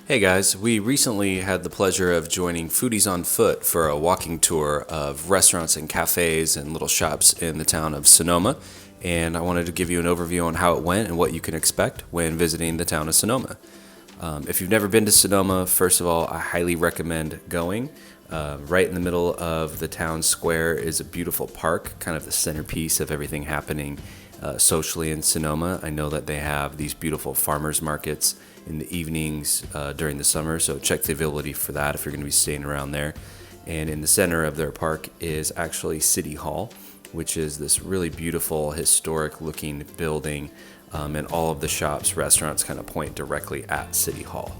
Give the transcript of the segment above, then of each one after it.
Hey guys, we recently had the pleasure of joining Foodies on Foot for a walking tour of restaurants and cafes and little shops in the town of Sonoma. And I wanted to give you an overview on how it went and what you can expect when visiting the town of Sonoma. If you've never been to Sonoma, first of all, I highly recommend going. Right in the middle of the town square is a beautiful park, kind of the centerpiece of everything happening socially in Sonoma. I know that they have these beautiful farmers markets in the evenings during the summer, so check the availability for that if you're going to be staying around there. And in the center of their park is actually City Hall, which is this really beautiful, historic looking building, and all of the shops, restaurants kind of point directly at City Hall.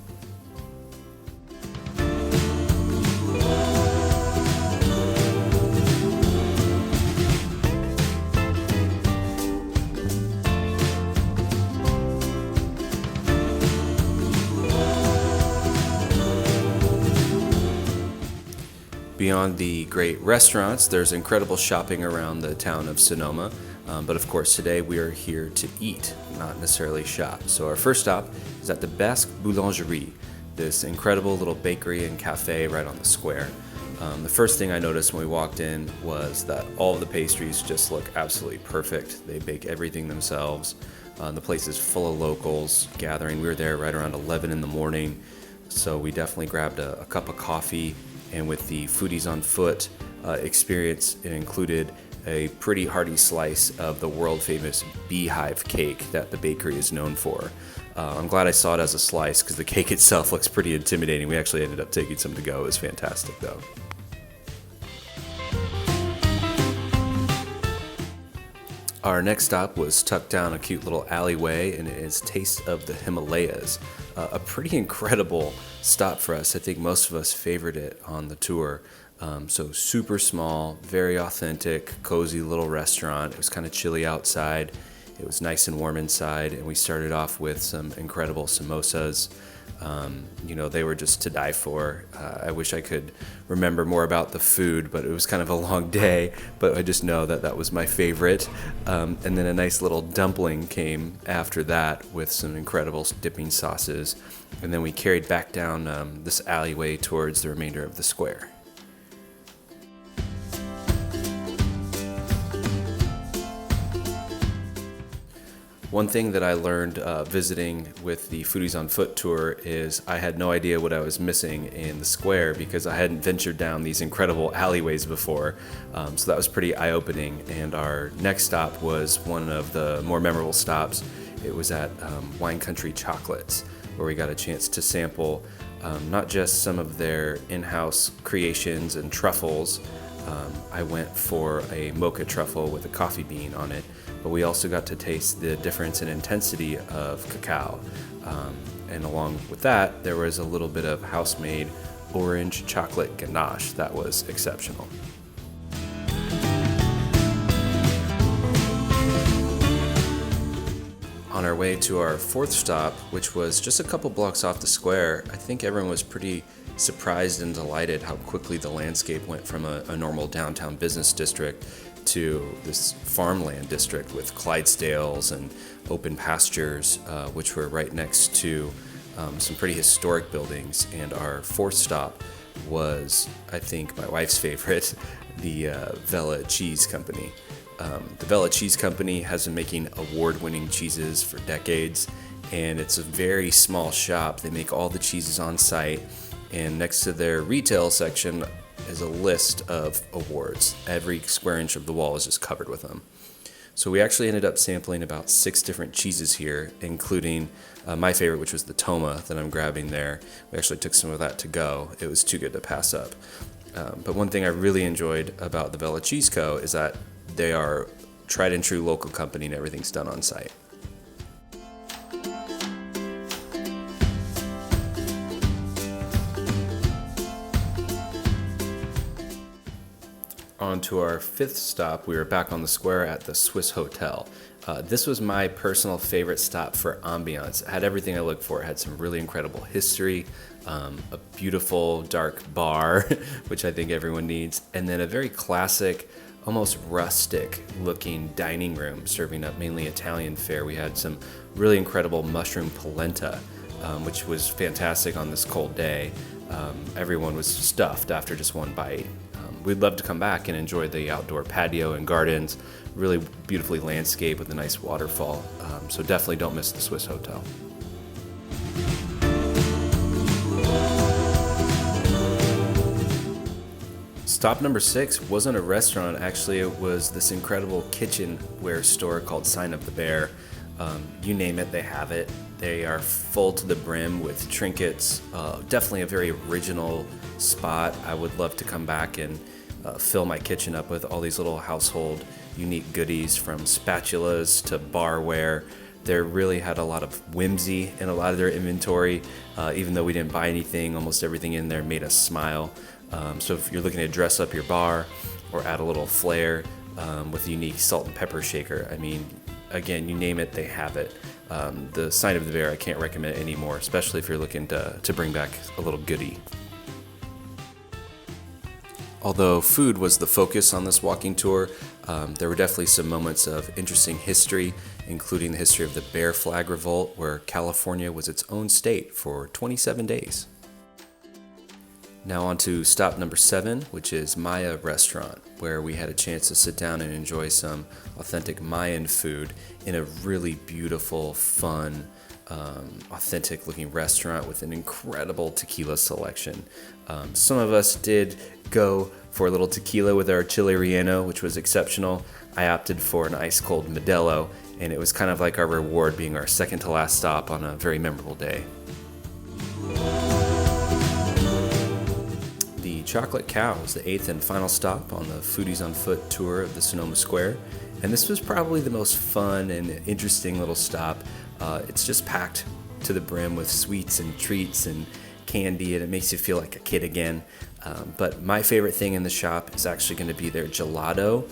Beyond the great restaurants, there's incredible shopping around the town of Sonoma. But of course, today we are here to eat, not necessarily shop. So our first stop is at the Basque Boulangerie, this incredible little bakery and cafe right on the square. The first thing I noticed when we walked in was that all of the pastries just look absolutely perfect. They bake everything themselves. The place is full of locals gathering. We were there right around 11 in the morning, so we definitely grabbed a cup of coffee. And with the Foodies on Foot experience, it included a pretty hearty slice of the world famous beehive cake that the bakery is known for. I'm glad I saw it as a slice because the cake itself looks pretty intimidating. We actually ended up taking some to go. It was fantastic though. Our next stop was tucked down a cute little alleyway, and it is Taste of the Himalayas. A pretty incredible stop for us. I think most of us favored it on the tour. So super small, very authentic, cozy little restaurant. It was kind of chilly outside. It was nice and warm inside, and we started off with some incredible samosas. They were just to die for. I wish I could remember more about the food, but it was kind of a long day, but I just know that that was my favorite. And then a nice little dumpling came after that with some incredible dipping sauces. And then we carried back down this alleyway towards the remainder of the square. One thing that I learned visiting with the Foodies on Foot tour is I had no idea what I was missing in the square because I hadn't ventured down these incredible alleyways before. So that was pretty eye-opening. And our next stop was one of the more memorable stops. It was at Wine Country Chocolates, where we got a chance to sample not just some of their in-house creations and truffles. I went for a mocha truffle with a coffee bean on it, but we also got to taste the difference in intensity of cacao. And along with that, there was a little bit of house-made orange chocolate ganache that was exceptional. On our way to our fourth stop, which was just a couple blocks off the square, I think everyone was pretty surprised and delighted how quickly the landscape went from a normal downtown business district to this farmland district with Clydesdales and open pastures, which were right next to some pretty historic buildings. And our fourth stop was, I think, my wife's favorite, the Vella Cheese Company. The Vella Cheese Company has been making award-winning cheeses for decades, and it's a very small shop. They make all the cheeses on site, and next to their retail section is a list of awards. Every square inch of the wall is just covered with them. So we actually ended up sampling about 6 different cheeses here, including my favorite, which was the Toma that I'm grabbing there. We actually took some of that to go. It was too good to pass up. But one thing I really enjoyed about the Vella Cheese Co. is that they are tried and true local company and everything's done on site. On to our fifth stop, we were back on the square at the Swiss Hotel. This was my personal favorite stop for ambiance. It had everything I looked for. It had some really incredible history, a beautiful dark bar, which I think everyone needs, and then a very classic, almost rustic looking dining room serving up mainly Italian fare. We had some really incredible mushroom polenta which was fantastic on this cold day. Everyone was stuffed after just one bite. We'd love to come back and enjoy the outdoor patio and gardens, really beautifully landscaped with a nice waterfall. So definitely don't miss the Swiss Hotel. Stop number 6 wasn't a restaurant, actually. It was this incredible kitchenware store called Sign of the Bear. You name it, they have it. They are full to the brim with trinkets. Definitely a very original spot. I would love to come back and fill my kitchen up with all these little household unique goodies, from spatulas to barware. They really had a lot of whimsy in a lot of their inventory. Even though we didn't buy anything, almost everything in there made us smile. So if you're looking to dress up your bar or add a little flair with a unique salt and pepper shaker, I mean, again, you name it, they have it. The Sign of the Bear, I can't recommend it anymore, especially if you're looking to bring back a little goodie. Although food was the focus on this walking tour, there were definitely some moments of interesting history, including the history of the Bear Flag Revolt, where California was its own state for 27 days. Now on to stop number 7, which is Maya Restaurant, where we had a chance to sit down and enjoy some authentic Mayan food in a really beautiful, fun, authentic looking restaurant with an incredible tequila selection. Some of us did go for a little tequila with our chile relleno, which was exceptional. I opted for an ice cold Modelo, and it was kind of like our reward, being our second to last stop on a very memorable day. The Chocolate Cow was the 8th and final stop on the Foodies on Foot tour of the Sonoma Square, and this was probably the most fun and interesting little stop. It's just packed to the brim with sweets and treats and candy, and it makes you feel like a kid again. But my favorite thing in the shop is actually going to be their gelato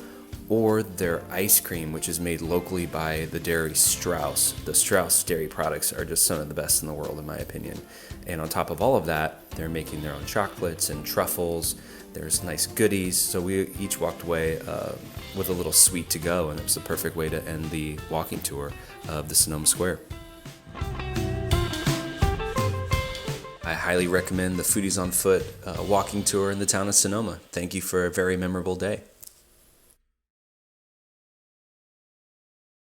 or their ice cream, which is made locally by the dairy Strauss. The Strauss dairy products are just some of the best in the world, in my opinion. And on top of all of that, they're making their own chocolates and truffles. There's nice goodies. So we each walked away with a little sweet to go, and it was the perfect way to end the walking tour of the Sonoma Square. I highly recommend the Foodies on Foot walking tour in the town of Sonoma. Thank you for a very memorable day.